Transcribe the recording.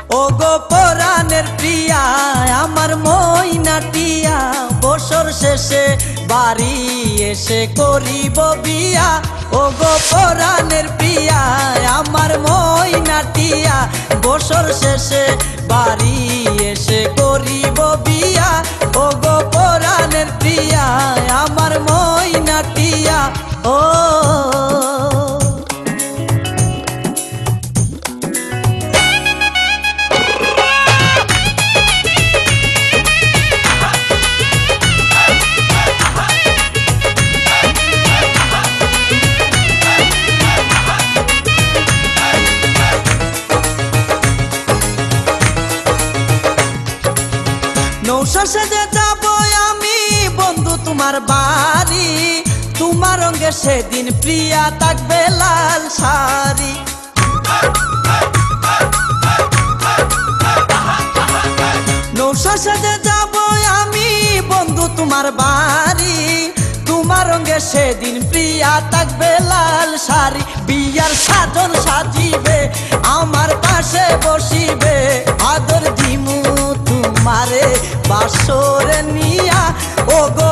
ও গো পরাণের প্রিয়া আমার মইনাটিয়া, বছর শেষে বাড়ি এসে করিব বিয়া। ও গো পরাণের প্রিয়া আমার মইনাটিয়া, বছর শেষে বাড়ি এসে করিব বিয়া। ও গো পরাণের প্রিয়া আমার মইনাটিয়া। ও নৌশা সেজে যাব আমি বন্ধু তোমার বাড়ি, তোমার রঙে সেদিন প্রিয়া থাকবে লাল শাড়ি। নৌশা সেজে যাব আমি বন্ধু তোমার বাড়ি, তোমার রঙে সেদিন প্রিয়া থাকবে লাল শাড়ি। বিয়ার সাজন সাজিবে আমার পাশে বসিবে, আদর দিমু তোমারে বাসরে নিয়া। ও গো